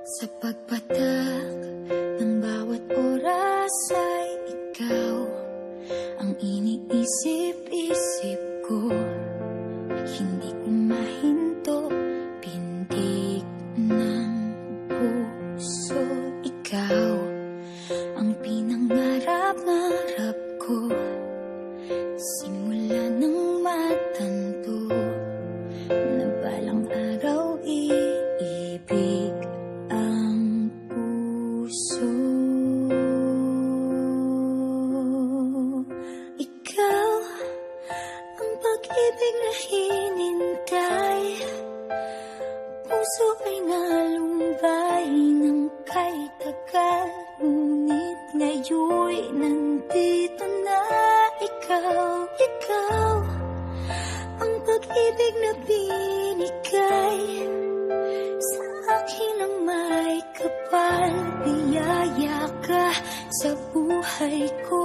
Sa pagpatak ng bawat oras ay ikaw ang iniisip-isip ko. Hindi ko mahinto, pintig ng puso. Ikaw ang pinangarap-ngarap ko, simula ng matanto na balang araw iibig ang puso. Ikaw ang pag-ibig na hinintay, puso ay nalumbay ng kay tagal, ngunit ngayon'y nandito na ikaw. Ikaw ang pag-ibig na binigay sa akin ang may kapal, biyaya ka sa buhay ko.